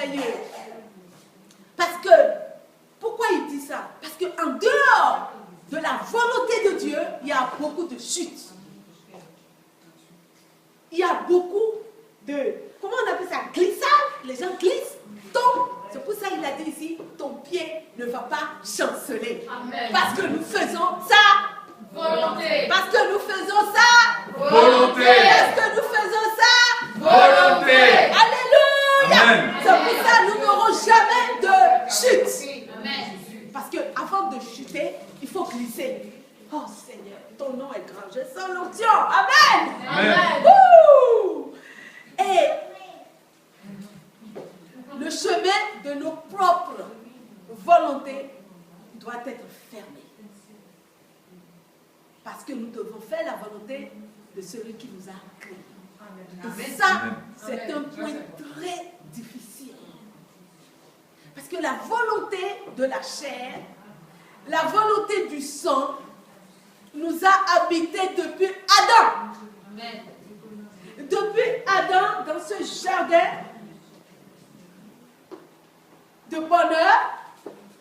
merveilleux. Parce que, pourquoi il dit ça? Parce qu'en dehors de la volonté de Dieu, il y a beaucoup de chutes. Il y a beaucoup de, comment on appelle ça, glissade. Les gens glissent, tombent. C'est pour ça qu'il a dit ici, ton pied ne va pas chanceler. Amen. Parce que nous faisons ça. Volonté. Parce que nous faisons ça. Volonté. Parce que nous faisons ça. Volonté. Alléluia. Amen. C'est pour ça que nous n'aurons jamais de chute. Amen. Parce qu'avant de chuter, il faut glisser. Oh Seigneur, ton nom est grand. Je sens l'onction. Amen. Amen. Ouh. Et le chemin de nos propres volontés doit être fermé. Parce que nous devons faire la volonté de celui qui nous a créés. Et ça, c'est un point très difficile. Parce que la volonté de la chair, la volonté du sang, nous a habités depuis Adam. Amen. Depuis Adam, dans ce jardin de bonheur,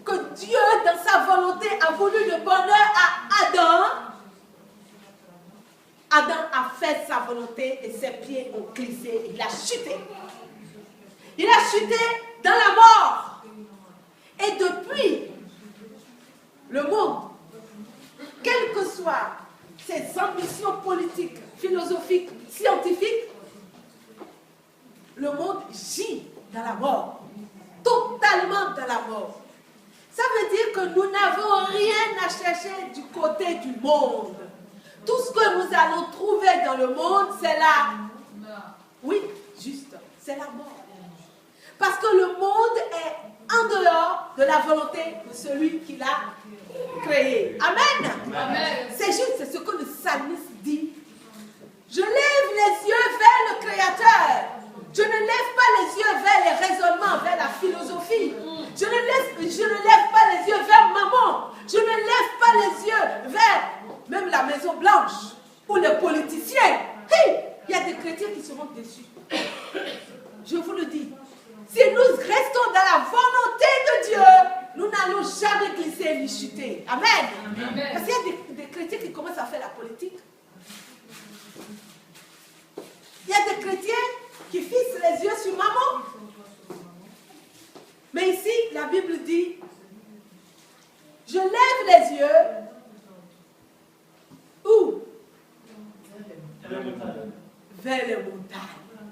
que Dieu, dans sa volonté, a voulu le bonheur à Adam. Adam a fait sa volonté et ses pieds ont glissé. Il a chuté. Il a chuté dans la mort. Et depuis, le monde, quelles que soient ses ambitions politiques, philosophiques, scientifiques, le monde gît dans la mort. Totalement dans la mort. Ça veut dire que nous n'avons rien à chercher du côté du monde. Tout ce que nous allons trouver dans le monde, c'est la mort. Oui, juste, c'est la mort. Parce que le monde est en dehors de la volonté de celui qui l'a créé. Amen. Amen. C'est juste, c'est ce que le psalmiste dit. Je lève les yeux vers le Créateur. Je ne lève pas les yeux vers les raisonnements, vers la philosophie. Je ne lève pas les yeux vers maman. Je ne lève pas les yeux vers même la Maison Blanche ou les politiciens. Hey, il y a des chrétiens qui seront déçus. Je vous le dis. Si nous restons dans la volonté de Dieu, nous n'allons jamais glisser ni chuter. Amen. Amen. Parce qu'il y a des chrétiens qui commencent à faire la politique. Il y a des chrétiens qui fixent les yeux sur maman. Mais ici, la Bible dit, je lève les yeux où? Vers les montagnes.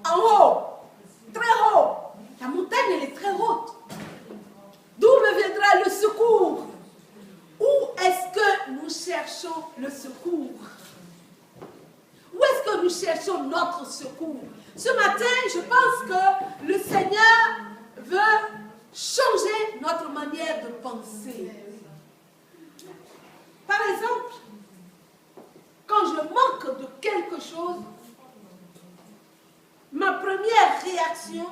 En haut. Très haut. La montagne, elle est très haute. D'où me viendra le secours? Où est-ce que nous cherchons le secours? Où est-ce que nous cherchons notre secours? Ce matin, je pense que le Seigneur veut changer notre manière de penser. Par exemple, quand je manque de quelque chose, ma première réaction,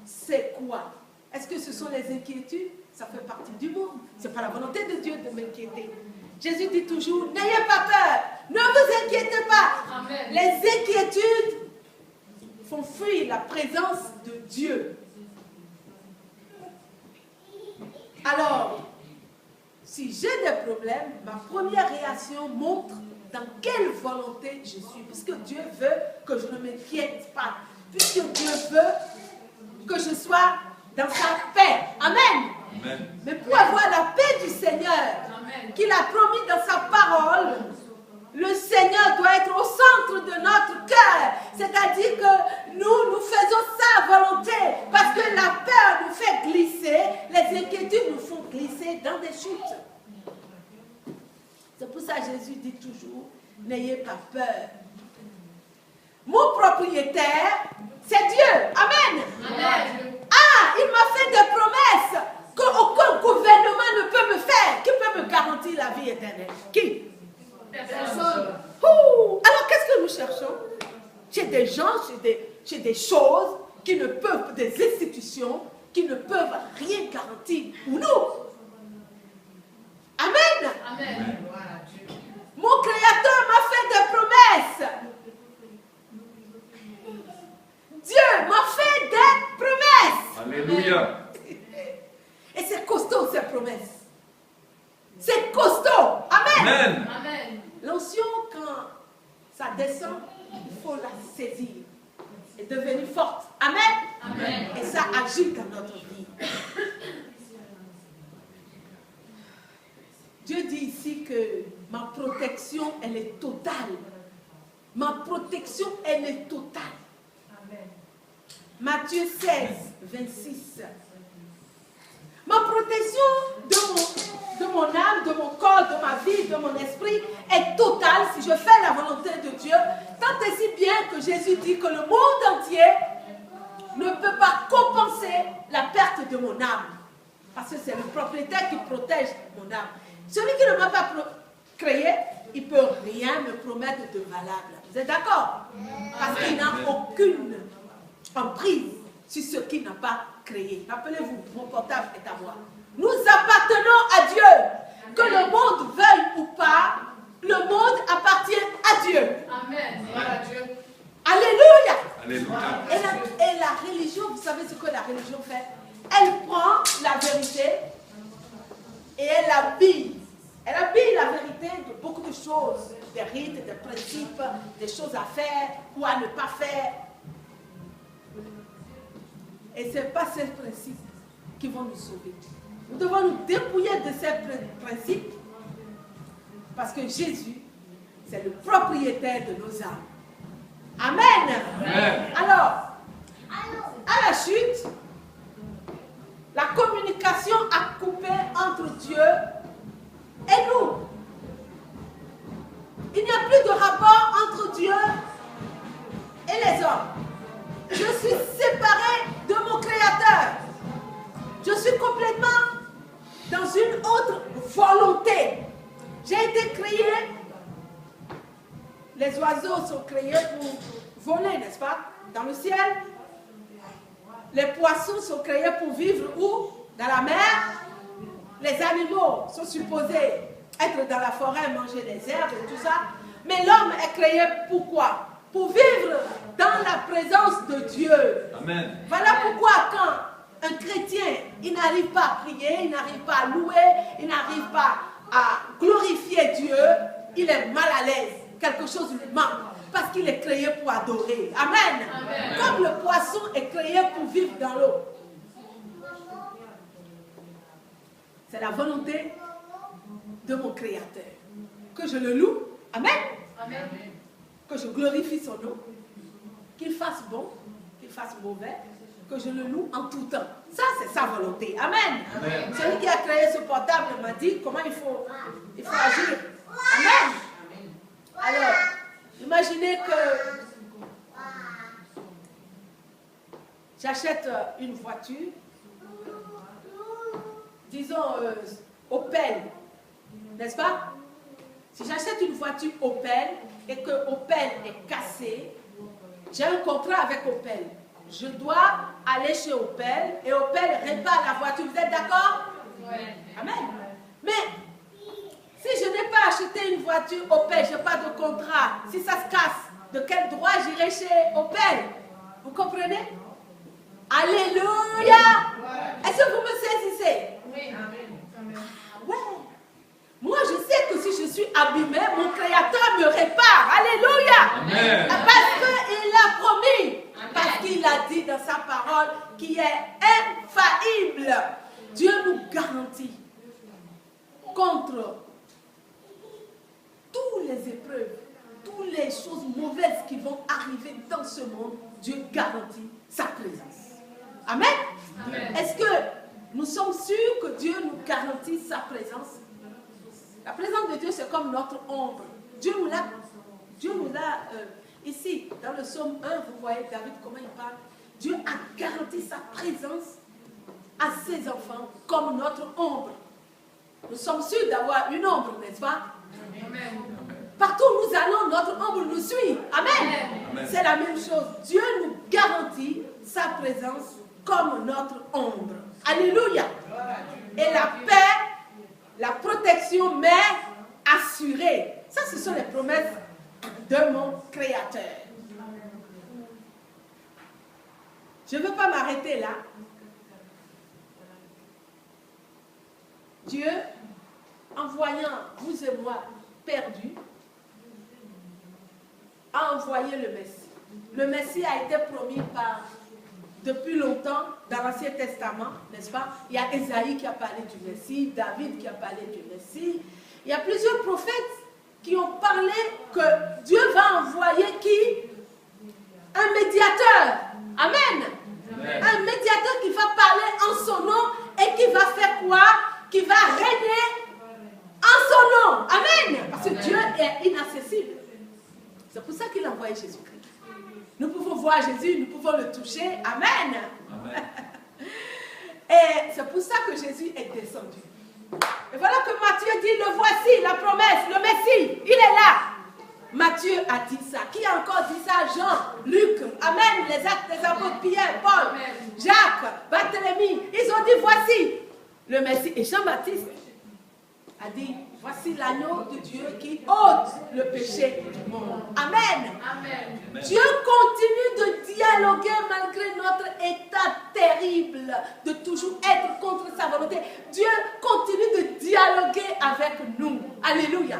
c'est quoi? Est-ce que ce sont les inquiétudes? Ça fait partie du monde. Ce n'est pas la volonté de Dieu de m'inquiéter. Jésus dit toujours, n'ayez pas peur, ne vous inquiétez pas. Amen. Les inquiétudes font fuir la présence de Dieu. Alors, si j'ai des problèmes, ma première réaction montre dans quelle volonté je suis. Puisque Dieu veut que je ne m'inquiète pas. Puisque Dieu veut que je sois dans sa paix. Amen. Amen. Mais pour avoir la paix du Seigneur, qu'il a promis dans sa parole, le Seigneur doit être au centre de notre cœur. C'est-à-dire que nous faisons sa volonté. Parce que la peur nous fait glisser, les inquiétudes nous font glisser dans des chutes. C'est pour ça que Jésus dit toujours, n'ayez pas peur. Mon propriétaire, c'est Dieu. Amen. Amen. Ah, il m'a fait des promesses qu'aucun gouvernement ne peut me faire. Qui peut me garantir la vie éternelle? Qui? Personne. Alors, qu'est-ce que nous cherchons? Chez des gens, chez des choses qui ne peuvent, des institutions qui ne peuvent rien garantir pour nous. Amen. Amen. Mon Créateur m'a fait des promesses. Dieu m'a fait des promesses. Alléluia. Et c'est costaud, ces promesses. C'est costaud. Amen. Amen. Amen. L'onction, quand ça descend, il faut la saisir et devenir forte. Amen. Amen. Et ça agit dans notre vie. Dieu dit ici que ma protection, elle est totale. Ma protection, elle est totale. Matthieu 16, 26. Ma protection de mon âme, de mon corps, de ma vie, de mon esprit est totale si je fais la volonté de Dieu. Tant et si bien que Jésus dit que le monde entier ne peut pas compenser la perte de mon âme. Parce que c'est le propriétaire qui protège mon âme. Celui qui ne m'a pas créé, il ne peut rien me promettre de valable. Vous êtes d'accord? Parce qu'il n'a aucune emprise sur ce qu'il n'a pas créé. Rappelez-vous, mon portable est à moi. Nous appartenons à Dieu. Que le monde veuille ou pas, le monde appartient à Dieu. Amen. Voilà Dieu. Alléluia. Alléluia. Et la religion, vous savez ce que la religion fait? Elle prend la vérité et elle habille. Elle habille la vérité de beaucoup de choses, des rites, des principes, des choses à faire ou à ne pas faire. Et ce n'est pas ces principes qui vont nous sauver. Nous devons nous dépouiller de ces principes parce que Jésus, c'est le propriétaire de nos âmes. Amen. Amen. Alors, à la chute, la communication a coupé entre Dieu et nous. Il n'y a plus de rapport entre Dieu et les hommes. Je suis séparé de mon Créateur. Je suis complètement dans une autre volonté. J'ai été créé. Les oiseaux sont créés pour voler, n'est-ce pas? Dans le ciel. Les poissons sont créés pour vivre où? Dans la mer. Les animaux sont supposés être dans la forêt, manger des herbes et tout ça. Mais l'homme est créé pour quoi? Pour vivre dans la présence de Dieu. Amen. Voilà pourquoi quand un chrétien, il n'arrive pas à prier, il n'arrive pas à louer, il n'arrive pas à glorifier Dieu, il est mal à l'aise. Quelque chose lui manque. Parce qu'il est créé pour adorer. Amen. Amen. Comme le poisson est créé pour vivre dans l'eau. C'est la volonté de mon Créateur. Que je le loue. Amen. Amen. Que je glorifie son nom. Qu'il fasse bon, qu'il fasse mauvais. Que je le loue en tout temps. Ça, c'est sa volonté. Amen. Amen. Celui qui a créé ce portable m'a dit comment il faut agir. Amen. Alors, imaginez que j'achète une voiture, disons Opel, n'est-ce pas? Si j'achète une voiture Opel et que Opel est cassée, j'ai un contrat avec Opel. Je dois aller chez Opel et Opel répare la voiture. Vous êtes d'accord? Oui. Amen. Mais si je n'ai pas acheté une voiture Opel, je n'ai pas de contrat, si ça se casse, de quel droit j'irai chez Opel? Vous comprenez? Alléluia! Est-ce que vous me saisissez? Oui. Ouais. Moi, je sais que si je suis abîmé, mon Créateur me répare. Alléluia! Amen. Parce qu'il l'a promis. Amen. Parce qu'il a dit dans sa parole qui est infaillible. Dieu nous garantit contre toutes les épreuves, toutes les choses mauvaises qui vont arriver dans ce monde. Dieu garantit sa présence. Amen. Amen. Est-ce que nous sommes sûrs que Dieu nous garantit sa présence? La présence de Dieu, c'est comme notre ombre. Dieu nous l'a ici, dans le psaume 1, vous voyez David, comment il parle. Dieu a garanti sa présence à ses enfants comme notre ombre. Nous sommes sûrs d'avoir une ombre, n'est-ce pas? Amen. Partout où nous allons, notre ombre nous suit. Amen. Amen. C'est la même chose. Dieu nous garantit sa présence comme notre ombre. Alléluia. Et la paix, la protection m'est assurée. Ça, ce sont les promesses de mon Créateur. Je ne veux pas m'arrêter là. Dieu, en voyant vous et moi perdus, a envoyé le Messie. Le Messie a été promis depuis longtemps dans l'Ancien Testament, n'est-ce pas? Il y a Ésaïe qui a parlé du Messie, David qui a parlé du Messie. Il y a plusieurs prophètes qui ont parlé que Dieu va envoyer qui? Un médiateur. Amen. Amen. Un médiateur qui va parler en son nom et qui va faire quoi? Qui va régner en son nom. Amen. Parce que Dieu est inaccessible. C'est pour ça qu'il a envoyé Jésus-Christ. Nous pouvons voir Jésus, nous pouvons le toucher. Amen. Amen. Et c'est pour ça que Jésus est descendu. Et voilà que Matthieu dit, le voici, la promesse, le Messie, il est là. Matthieu a dit ça. Qui a encore dit ça? Jean, Luc, Amen, les actes des apôtres, Pierre, Paul, Amen. Jacques, Barthélemy. Ils ont dit, voici le Messie. Et Jean-Baptiste a dit, voici l'agneau de Dieu qui ôte le péché du monde. Amen. Amen. Dieu continue de dialoguer malgré notre état terrible, de toujours être contre sa volonté. Dieu continue de dialoguer avec nous. Alléluia.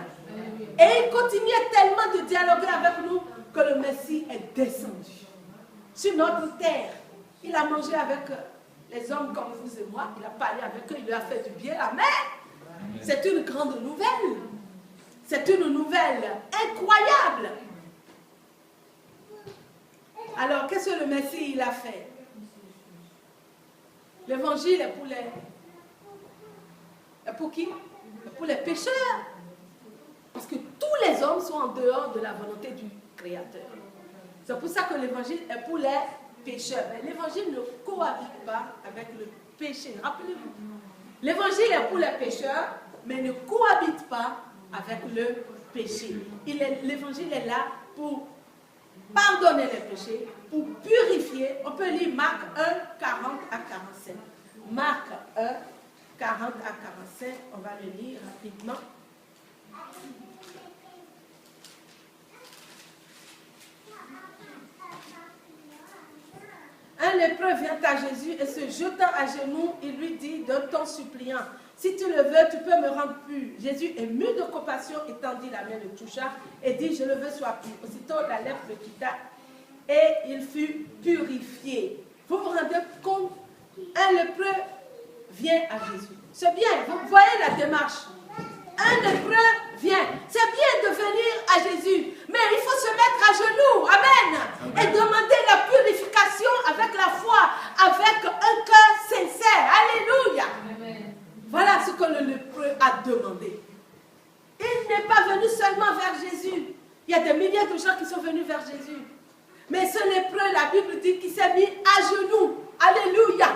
Et il continuait tellement de dialoguer avec nous que le Messie est descendu sur notre terre. Il a mangé avec les hommes comme vous et moi. Il a parlé avec eux, il leur a fait du bien. Amen. C'est une grande nouvelle. C'est une nouvelle incroyable. Alors, qu'est-ce que le Messie il a fait? L'évangile est pour qui? Pour les pécheurs. Parce que tous les hommes sont en dehors de la volonté du Créateur. C'est pour ça que l'évangile est pour les pécheurs. Mais l'évangile ne cohabite pas avec le péché. Rappelez-vous. L'évangile est pour les pécheurs, mais ne cohabite pas avec le péché. L'évangile est là pour pardonner les péchés, pour purifier. On peut lire Marc 1, 40 à 45. Marc 1, 40 à 45, on va le lire rapidement. Un lépreux vient à Jésus et se jetant à genoux, il lui dit d'un ton suppliant, si tu le veux, tu peux me rendre pur. Jésus, ému de compassion, étendit la main, le toucha et dit, je le veux, sois pur. Aussitôt la lèpre le quitta et il fut purifié. Vous vous rendez compte? Un lépreux vient à Jésus. C'est bien, vous voyez la démarche. Un lépreux vient. C'est bien de venir à Jésus, mais il faut se mettre à genoux. Amen. Amen. Et demander la purification avec la foi, avec un cœur sincère. Alléluia. Amen. Voilà ce que le lépreux a demandé. Il n'est pas venu seulement vers Jésus. Il y a des milliers de gens qui sont venus vers Jésus. Mais ce lépreux, la Bible dit qu'il s'est mis à genoux. Alléluia.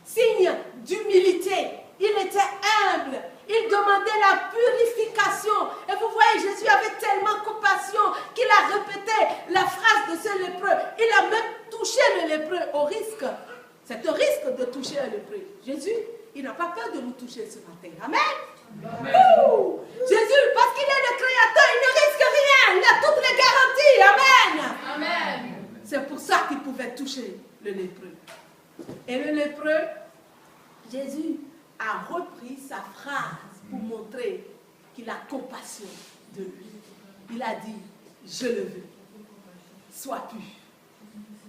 Signe d'humilité. Il était humble. Il demandait la purification. Et vous voyez, Jésus avait tellement compassion qu'il a répété la phrase de ce lépreux. Il a même touché le lépreux au risque. C'est un risque de toucher un lépreux. Jésus, il n'a pas peur de nous toucher ce matin. Amen. Amen. Jésus, parce qu'il est le Créateur, il ne risque rien. Il a toutes les garanties. Amen. Amen. C'est pour ça qu'il pouvait toucher le lépreux. Et le lépreux, Jésus a repris sa phrase pour montrer qu'il a compassion de lui. Il a dit, je le veux, sois pur.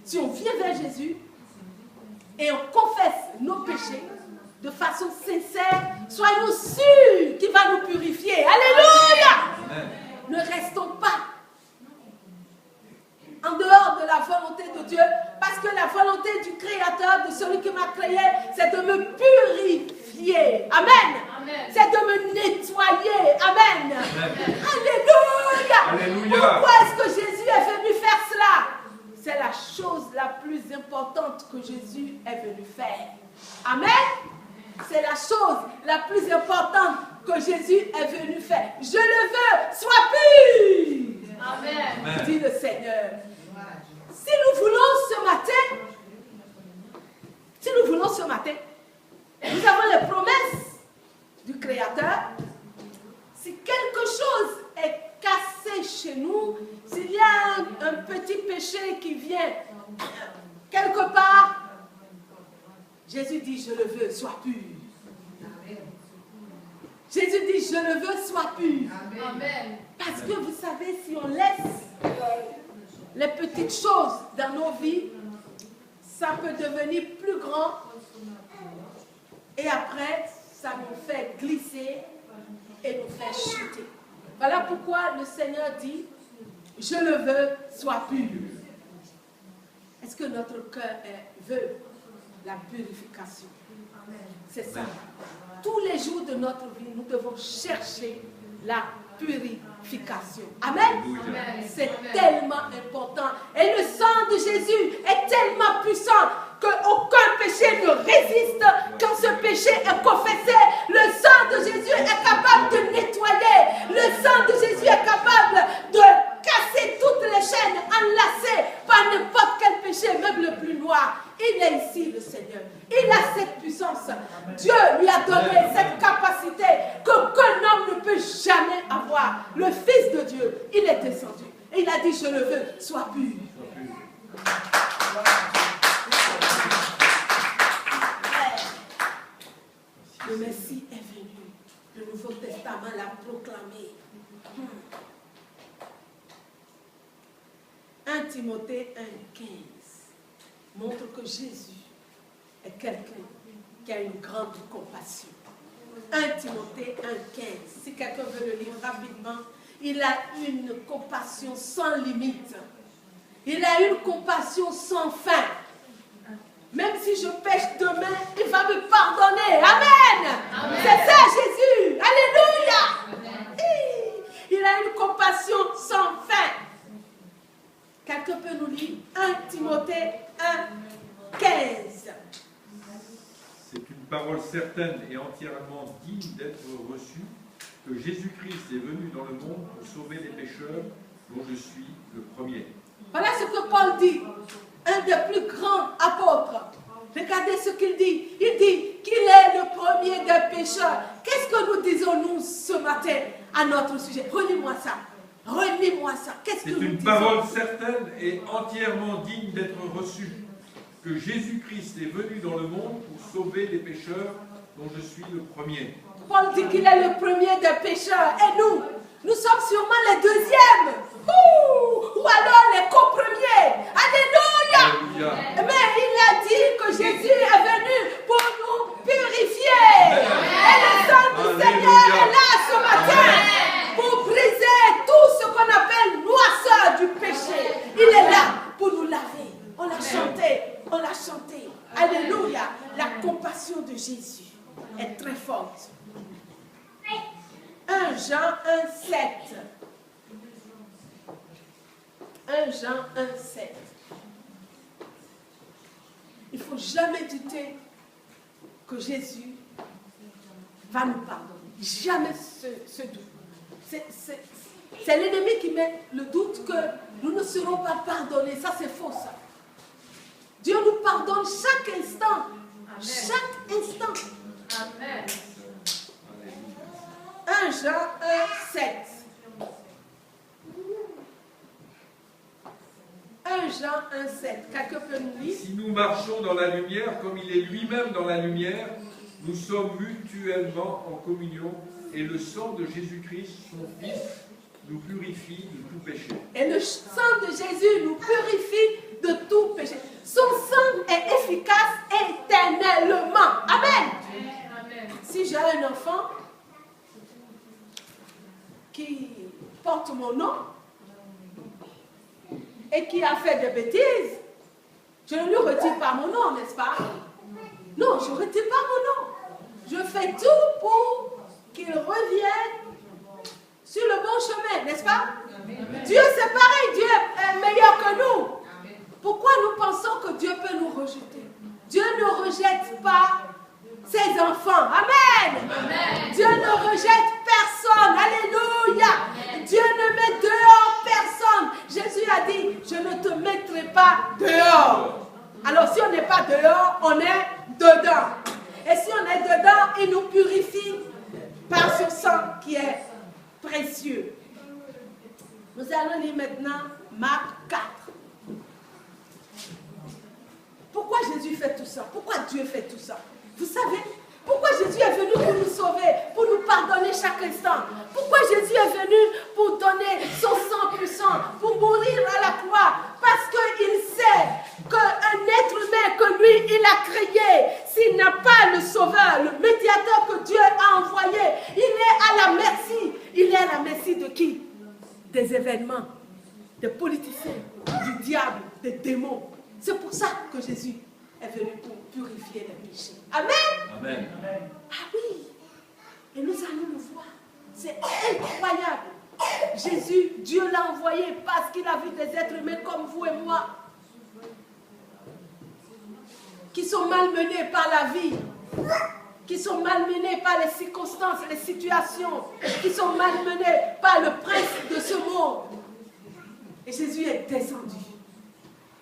Si on vient vers Jésus et on confesse nos péchés de façon sincère, soyons sûrs qu'il va nous purifier. Alléluia! Amen. Ne restons pas en dehors de la volonté de Dieu, parce que la volonté du Créateur, de celui qui m'a créé, c'est de me purifier. Amen. Amen. C'est de me nettoyer. Amen. Amen. Alléluia. Alléluia. Pourquoi est-ce que Jésus est venu faire cela? C'est la chose la plus importante que Jésus est venu faire. Amen. C'est la chose la plus importante que Jésus est venu faire. Je le veux, sois pur. Amen. Dit le Seigneur. Si nous voulons ce matin, nous avons les promesses du Créateur. Si quelque chose est cassé chez nous, s'il y a un petit péché qui vient quelque part, Jésus dit, je le veux, sois pur. Jésus dit, je le veux, sois pur. Amen. Parce que vous savez, si on laisse les petites choses dans nos vies, ça peut devenir plus grand et après, ça nous fait glisser et nous fait chuter. Voilà pourquoi le Seigneur dit, je le veux, sois pur. Est-ce que notre cœur veut la purification? C'est ça. Tous les jours de notre vie, nous devons chercher la purification. Amen. C'est tellement important. Et le sang de Jésus est tellement puissant qu'aucun péché ne résiste quand ce péché est confessé. Le sang de Jésus est capable de nettoyer. Le sang de Jésus est capable de casser toutes les chaînes enlacées par n'importe quel péché, même le plus noir. Il est ici, le Seigneur. Il a cette puissance. Dieu lui a donné cette capacité qu'aucun homme ne peut jamais avoir. Le Fils de Dieu, il est descendu. Et il a dit, je le veux, sois pur. Le Messie est venu. Le Nouveau Testament l'a proclamé. 1 Timothée 1,15 montre que Jésus est quelqu'un qui a une grande compassion. 1 Timothée 1,15. Si quelqu'un veut le lire rapidement, il a une compassion sans limite. Il a une compassion sans fin. Même si je pêche demain, il va me pardonner. Amen. Amen. C'est ça Jésus. Alléluia. Amen. Il a une compassion sans fin. Quelqu'un peut nous lire 1 Timothée 1,15. C'est une parole certaine et entièrement digne d'être reçue, que Jésus-Christ est venu dans le monde pour sauver les pécheurs, dont je suis le premier. Voilà ce que Paul dit, un des plus grands apôtres. Regardez ce qu'il dit. Il dit qu'il est le premier des pécheurs. Qu'est-ce que nous disons, nous, ce matin, à notre sujet? Relis-moi ça. Relis-moi ça. Qu'est-ce que nous disons? C'est une parole certaine et entièrement digne d'être reçue, que Jésus-Christ est venu dans le monde pour sauver les pécheurs, dont je suis le premier. Paul dit qu'il est le premier des pécheurs. Et nous sommes sûrement les deuxièmes. Ou alors les co-premiers. Alléluia. Mais il a dit que Jésus est venu pour nous purifier. Et le sang du Seigneur est là ce matin pour briser tout ce qu'on appelle noirceur du péché. Il est là pour nous laver. On l'a chanté. On l'a chanté. Alléluia. La compassion de Jésus est très forte. 1 Jean 1,7. 1 Jean 1,7. Il ne faut jamais douter que Jésus va nous pardonner. Jamais ce doute. C'est l'ennemi qui met le doute que nous ne serons pas pardonnés. Ça, c'est faux, ça. Dieu nous pardonne chaque instant. Amen. Chaque instant. Amen. 1 Jean 1,7. 1 Jean 1,7. Quelqu'un peut nous lire? Si nous marchons dans la lumière, comme il est lui-même dans la lumière, nous sommes mutuellement en communion, et le sang de Jésus-Christ, son Fils, nous purifie de tout péché. Et le sang de Jésus nous purifie de tout péché. Son sang est efficace éternellement. Amen. Amen. Si j'ai un enfant qui porte mon nom et qui a fait des bêtises, je ne lui retire pas mon nom, n'est-ce pas? Non, je ne retire pas mon nom. Je fais tout pour qu'il revienne sur le bon chemin, n'est-ce pas? Dieu, c'est pareil, Dieu est meilleur que nous. Pourquoi nous pensons que Dieu peut nous rejeter? Dieu ne rejette pas ses enfants. Amen. Amen. Dieu ne rejette personne. Alléluia. Amen. Dieu ne met dehors personne. Jésus a dit, je ne te mettrai pas dehors. Alors si on n'est pas dehors, on est dedans. Et si on est dedans, il nous purifie par ce sang qui est précieux. Nous allons lire maintenant Marc 4. Pourquoi Jésus fait tout ça? Pourquoi Dieu fait tout ça? Vous savez, pourquoi Jésus est venu pour nous sauver, pour nous pardonner chaque instant? Pourquoi Jésus est venu pour donner son sang puissant, pour mourir à la croix? Parce qu'il sait qu'un être humain que lui, il a créé, s'il n'a pas le sauveur, le médiateur que Dieu a envoyé, il est à la merci. Il est à la merci de qui? Des événements, des politiciens, du diable, des démons. C'est pour ça que Jésus est venu pour purifier les péchés. Amen. Amen. Ah oui. Et nous allons le voir. C'est incroyable. Jésus, Dieu l'a envoyé parce qu'il a vu des êtres humains comme vous et moi, qui sont malmenés par la vie, qui sont malmenés par les circonstances, les situations, qui sont malmenés par le prince de ce monde. Et Jésus est descendu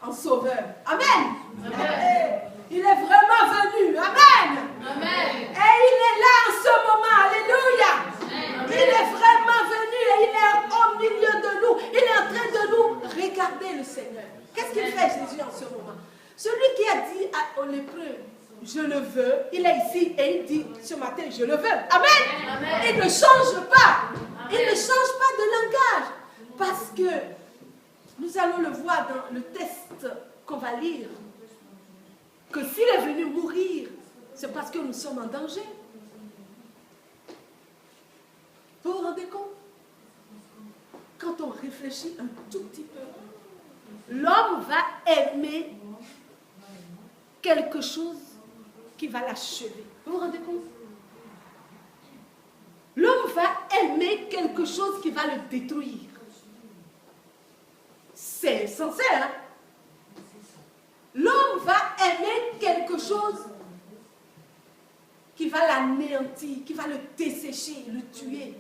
en sauveur. Amen. Amen. Il est vraiment venu. Amen. Amen. Et il est là en ce moment. Alléluia. Amen. Il est vraiment venu et il est au milieu de nous. Il est en train de nous regarder, le Seigneur. Qu'est-ce qu'il fait, Jésus, en ce moment? Celui qui a dit aux lépreux, je le veux, il est ici et il dit ce matin, je le veux. Amen. Amen. Il ne change pas. Amen. Il ne change pas de langage. Parce que nous allons le voir dans le test qu'on va lire. Que s'il est venu mourir, c'est parce que nous sommes en danger. Vous vous rendez compte? Quand on réfléchit un tout petit peu, l'homme va aimer quelque chose qui va l'achever. Vous vous rendez compte? L'homme va aimer quelque chose qui va le détruire. C'est censé, hein? L'homme va aimer quelque chose qui va l'anéantir, qui va le dessécher, le tuer.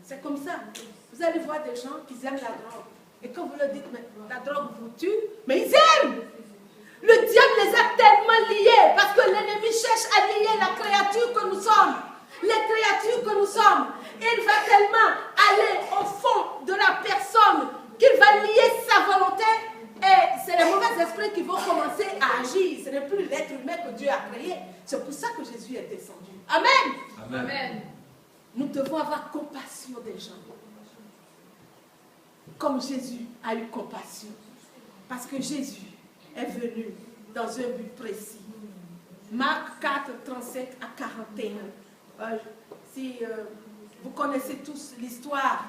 C'est comme ça. Vous allez voir des gens qui aiment la drogue. Et quand vous leur dites, mais la drogue vous tue, mais ils aiment. Le diable les a tellement liés parce que l'ennemi cherche à lier la créature que nous sommes. Les créatures que nous sommes. Il va tellement aller au fond de la personne qu'il va lier sa volonté. Et c'est les mauvais esprits qui vont commencer à agir. Ce n'est plus l'être humain que Dieu a créé. C'est pour ça que Jésus est descendu. Amen. Amen. Amen. Nous devons avoir compassion des gens. Comme Jésus a eu compassion. Parce que Jésus est venu dans un but précis. Marc 4, 35 à 41. Si vous connaissez tous l'histoire,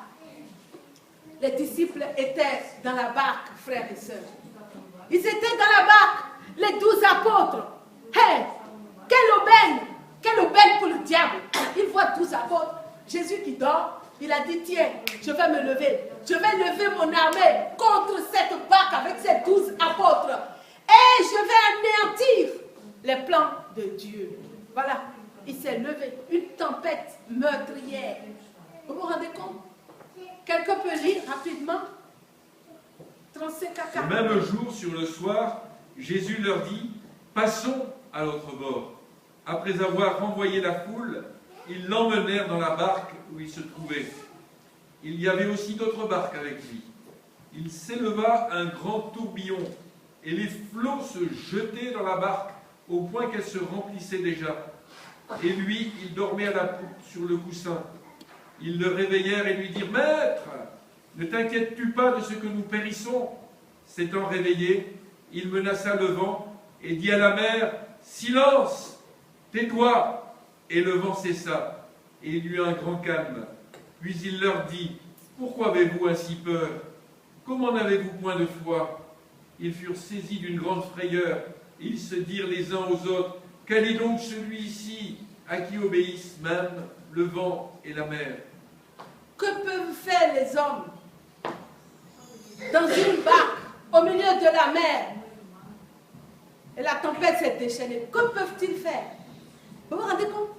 les disciples étaient dans la barque, frères et sœurs. Ils étaient dans la barque, les 12 apôtres. Hey, quelle aubaine pour le diable. Il voit 12 apôtres. Jésus qui dort, il a dit, tiens, je vais me lever. Je vais lever mon armée contre cette barque avec ces 12 apôtres. Et je vais anéantir les plans de Dieu. Voilà, il s'est levé. Une tempête meurtrière. Vous vous rendez compte? Quelqu'un peut lire rapidement? 35 à 40. Le même jour, sur le soir, Jésus leur dit, passons à l'autre bord. Après avoir renvoyé la foule, ils l'emmenèrent dans la barque où il se trouvait. Il y avait aussi d'autres barques avec lui. Il s'éleva un grand tourbillon, et les flots se jetaient dans la barque, au point qu'elle se remplissait déjà. Et lui, il dormait à la poupe sur le coussin. Ils le réveillèrent et lui dirent, « Maître, ne t'inquiètes-tu pas de ce que nous périssons ?» S'étant réveillé, il menaça le vent et dit à la mer, « Silence, tais-toi !» Et le vent cessa, et il y eut un grand calme. Puis il leur dit, « Pourquoi avez-vous ainsi peur? Comment n'avez-vous point de foi ?» Ils furent saisis d'une grande frayeur, et ils se dirent les uns aux autres, « Quel est donc celui-ci à qui obéissent même le vent et la mer ?» Que peuvent faire les hommes dans une barque au milieu de la mer? Et la tempête s'est déchaînée. Que peuvent-ils faire? Vous vous rendez compte?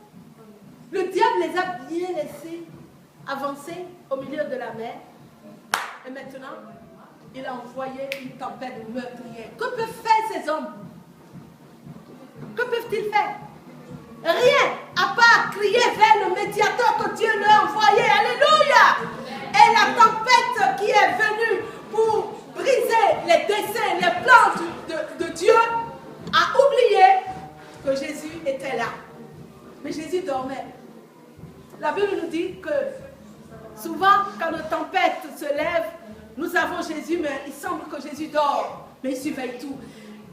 Le diable les a bien laissés avancer au milieu de la mer. Et maintenant, il a envoyé une tempête meurtrière. Que peuvent faire ces hommes? Que peuvent-ils faire? Rien, à part crier vers le médiateur que Dieu leur a envoyé. Alléluia! Et la tempête qui est venue pour briser les desseins, les plans de Dieu, a oublié que Jésus était là. Mais Jésus dormait. La Bible nous dit que souvent, quand nos tempêtes se lèvent, nous avons Jésus, mais il semble que Jésus dort. Mais il surveille tout.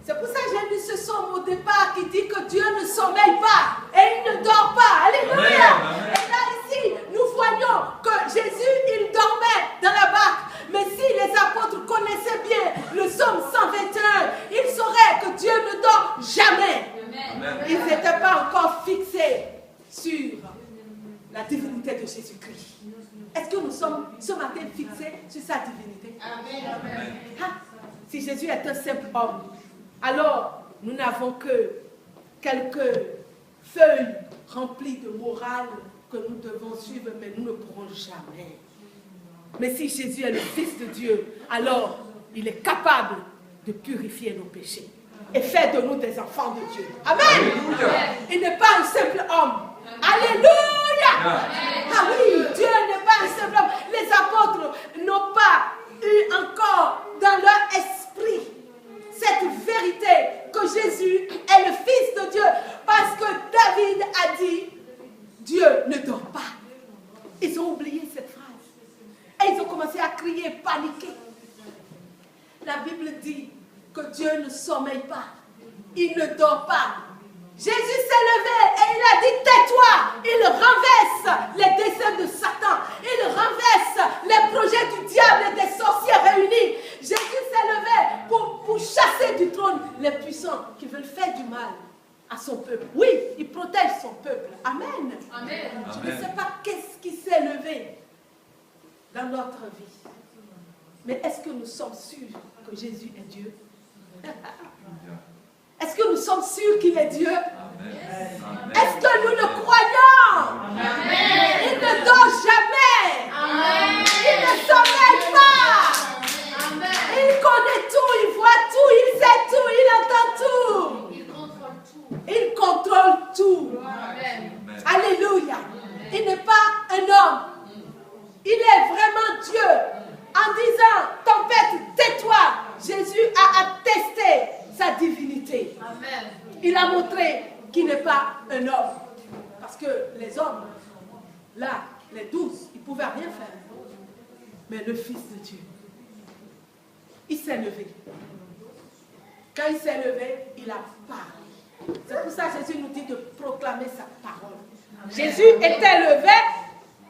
C'est pour ça que j'ai lu ce psaume au départ qui dit que Dieu ne sommeille pas et il ne dort pas. Alléluia. Amen. Et là, ici, nous voyons que Jésus, il dormait dans la barque. Mais si les apôtres connaissaient bien le psaume 121, ils sauraient que Dieu ne dort jamais. Amen. Ils n'étaient pas encore fixés sur la divinité de Jésus-Christ. Est-ce que nous sommes ce matin fixés sur sa divinité? Amen. Ah, si Jésus est un simple homme, alors nous n'avons que quelques feuilles remplies de morale que nous devons suivre, mais nous ne pourrons jamais. Mais si Jésus est le Fils de Dieu, alors il est capable de purifier nos péchés et faire de nous des enfants de Dieu. Amen. Alléluia. Il n'est pas un simple homme. Alléluia. Ah oui, Dieu n'est pas un simple homme. Les apôtres n'ont pas eu encore dans leur esprit cette vérité que Jésus est le Fils de Dieu. Parce que David a dit, Dieu ne dort pas. Ils ont oublié cette phrase. Et ils ont commencé à crier, paniquer. La Bible dit que Dieu ne sommeille pas. Il ne dort pas. Jésus s'est levé et il a dit, tais-toi. Il renverse les desseins de Satan. Il renverse les projets du diable et des sorciers réunis. Jésus s'est levé pour chasser du trône les puissants qui veulent faire du mal à son peuple. Oui, il protège son peuple. Amen. Amen. Je ne sais pas qu'est-ce qui s'est levé dans notre vie. Mais est-ce que nous sommes sûrs que Jésus est Dieu? Est-ce que nous sommes sûrs qu'il est Dieu? Amen. Est-ce que nous le croyons? Amen. Il ne dort jamais. Amen. Il ne sommeille pas. Amen. Il connaît tout, il voit tout, il sait tout, il entend tout. Il contrôle tout. Il contrôle tout. Amen. Amen. Alléluia. Il n'est pas un homme. Il est vraiment Dieu. En disant, tempête, tais-toi, Jésus a attesté sa divinité. Amen. Il a montré qu'il n'est pas un homme. Parce que les hommes, là, les 12, ils ne pouvaient rien faire. Mais le Fils de Dieu, il s'est levé. Quand il s'est levé, il a parlé. C'est pour ça que Jésus nous dit de proclamer sa parole. Jésus était levé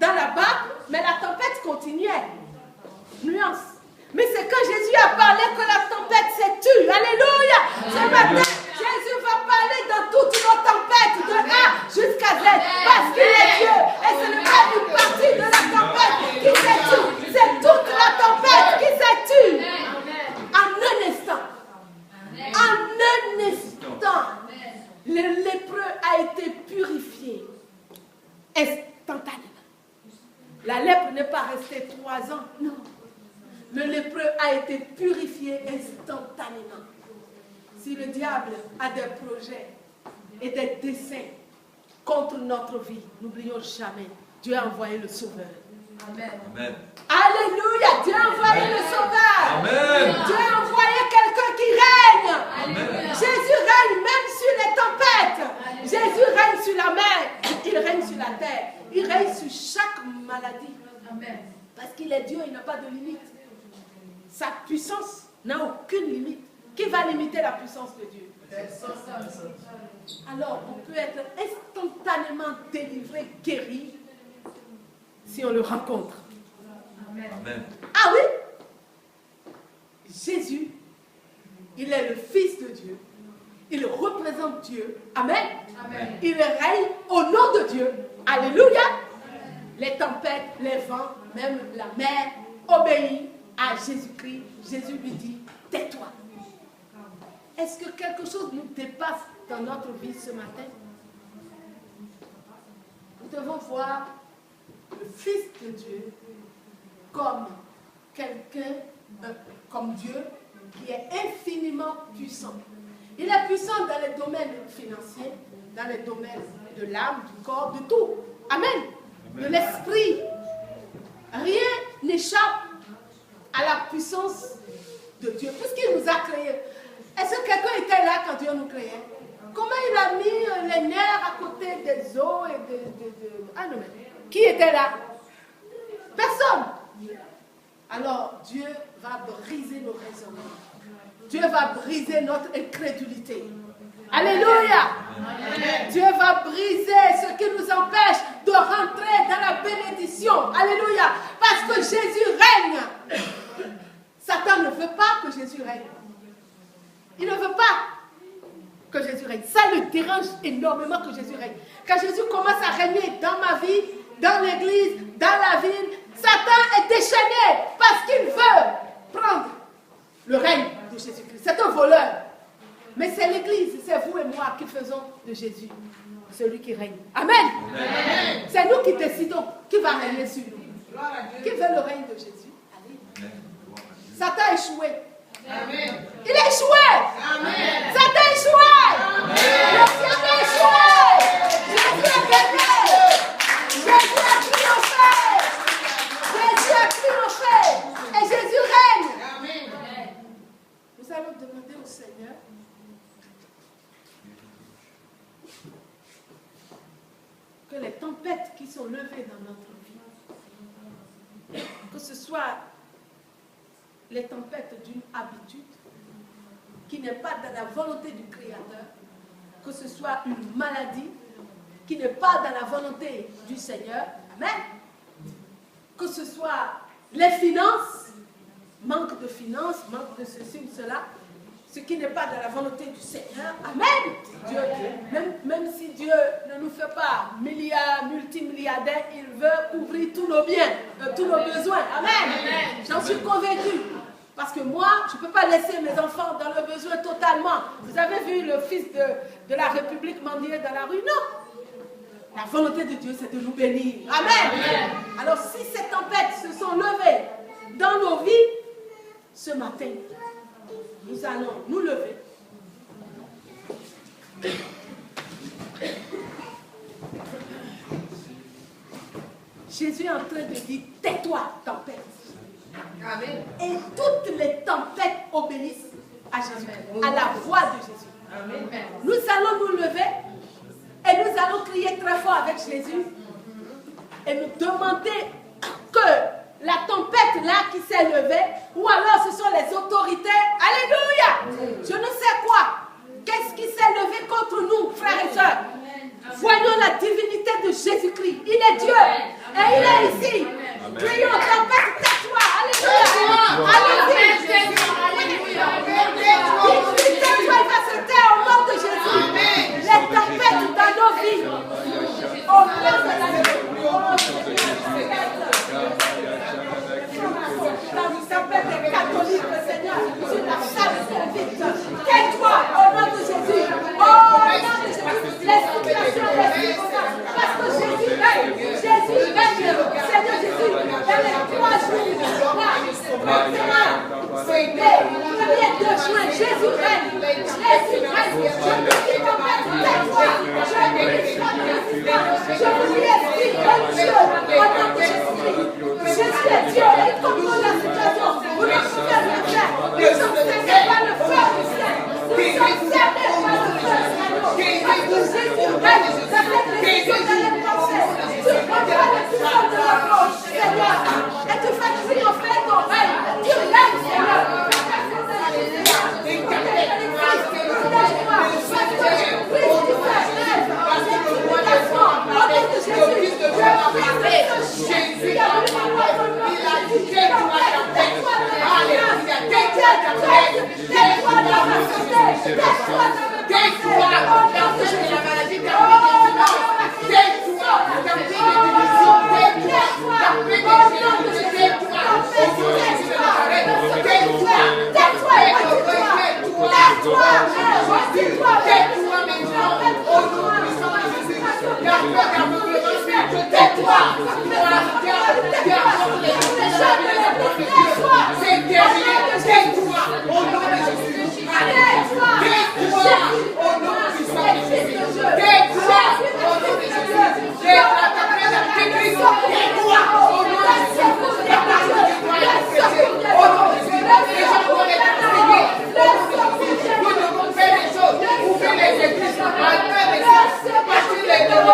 dans la barque, mais la tempête continuait. Nuance. Mais c'est quand Jésus a parlé que la tempête s'est tue. Alléluia. Ce matin, Jésus va parler dans toutes nos tempêtes, de A jusqu'à Z, parce qu'il est Dieu. Et ce n'est pas une partie de la tempête qui s'est tue. C'est toute la tempête qui s'est tue. En un instant. En un instant. Le lépreux a été purifié instantanément. La lèpre n'est pas restée 3 ans, non. Le lépreux a été purifié instantanément. Si le diable a des projets et des desseins contre notre vie, n'oublions jamais, Dieu a envoyé le Sauveur. Amen. Amen. Alléluia, Dieu a envoyé le Sauveur. Amen. Dieu a envoyé quelqu'un qui règne. Amen. Jésus règne même sur les tempêtes. Jésus règne sur la mer. Il règne sur la terre. Il règne sur chaque maladie. Amen. Parce qu'il est Dieu, il n'a pas de limite. Sa puissance n'a aucune limite. Qui va limiter la puissance de Dieu? Alors, on peut être instantanément délivré, guéri, si on le rencontre. Amen. Ah oui? Jésus, il est le Fils de Dieu. Il représente Dieu. Amen. Amen. Il règne au nom de Dieu. Alléluia. Les tempêtes, les vents, même la mer obéit à Jésus-Christ. Jésus lui dit, tais-toi. Est-ce que quelque chose nous dépasse dans notre vie ce matin? Nous devons voir le Fils de Dieu comme quelqu'un, comme Dieu, qui est infiniment puissant. Il est puissant dans les domaines financiers, dans les domaines de l'âme, du corps, de tout. Amen. De l'esprit. Rien n'échappe à la puissance de Dieu, puisqu'il nous a créés. Est-ce que quelqu'un était là quand Dieu nous créait? Comment il a mis les nerfs à côté, créer des eaux et Ah non, mais qui était là? Personne. Alors Dieu va briser nos raisonnements. Dieu va briser notre incrédulité. Alléluia. Amen. Dieu va briser ce qui nous empêche de rentrer dans la bénédiction. Alléluia. Parce que Jésus règne. Satan ne veut pas que Jésus règne. Il ne veut pas que Jésus règne. Ça le dérange énormément que Jésus règne. Quand Jésus commence à régner dans ma vie, dans l'église, dans la ville, Satan est déchaîné parce qu'il veut prendre le règne de Jésus-Christ. C'est un voleur. Mais c'est l'église, c'est vous et moi qui faisons de Jésus celui qui règne. Amen. Amen. C'est nous qui décidons qui va régner sur nous. Qui veut le règne de Jésus? Allez. Satan a échoué. Amen. Il a échoué. Amen. Satan a échoué. Amen. Le diable a échoué. Jésus a gagné. Jésus a triomphé. Jésus a triomphé. Et Jésus règne. Amen. Nous allons demander au Seigneur que les tempêtes qui sont levées dans notre vie, que ce soit les tempêtes d'une habitude qui n'est pas dans la volonté du Créateur, que ce soit une maladie qui n'est pas dans la volonté du Seigneur, amen, que ce soit les finances, manque de finances, manque de ceci ou cela, ce qui n'est pas dans la volonté du Seigneur, amen. Dieu, même si Dieu ne nous fait pas multimilliardaires, il veut couvrir tous nos biens, tous nos besoins, amen. J'en suis convaincue. Parce que moi, je ne peux pas laisser mes enfants dans le besoin totalement. Vous avez vu le fils de la République mendier dans la rue? Non. La volonté de Dieu, c'est de nous bénir. Amen. Amen. Alors, si ces tempêtes se sont levées dans nos vies, ce matin, nous allons nous lever. Jésus est en train de dire, tais-toi, tempête. Amen. Et toutes les tempêtes obéissent à Jésus, à la voix de Jésus. Amen. Nous allons nous lever et nous allons crier très fort avec Jésus et nous demander que la tempête là qui s'est levée, ou alors ce sont les autorités, alléluia, je ne sais quoi, qu'est-ce qui s'est levé contre nous, frères et sœurs? Voyons la divinité de Jésus-Christ. Il est Dieu et il est ici. Crions, tempête, tais-toi. Alléluia. Allez-y. Tais-toi, il va se taire au nom de Jésus. Les tempêtes dans nos vies. Au nom de la tempête des catholiques, Seigneur, sur la salle servite. Tais-toi au nom de Jésus. Au nom de Jésus. Les situations restent parce que Jésus règne. Jésus règne. Seigneur Jésus, dans les 3 jours, maintenant, c'est le 1er 2 juin, Jésus règne. Jésus règne. Je te dis de mettre tais-toi. Je te dis je vous dis, esprit de Dieu, au nom de Jésus-Christ. Jésus est Dieu, il contrôle la situation. Vous ne pouvez rien faire. Nous sommes cernés par le feu du ciel. Nous sommes cernés par le feu du ciel. Parce que Jésus règne. Ça fait des choses dans les pensées. Tu contrôles les puissants de la gauche, Seigneur. Et tu fais triompher ton règne. Tu règnes, Seigneur. Tais-toi,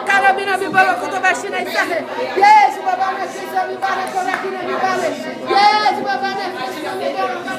Carabina bibalo kuto bashina isahe. Yes, baba na sisa bibale kora kina bibale. Yes, baba na sisa bibale.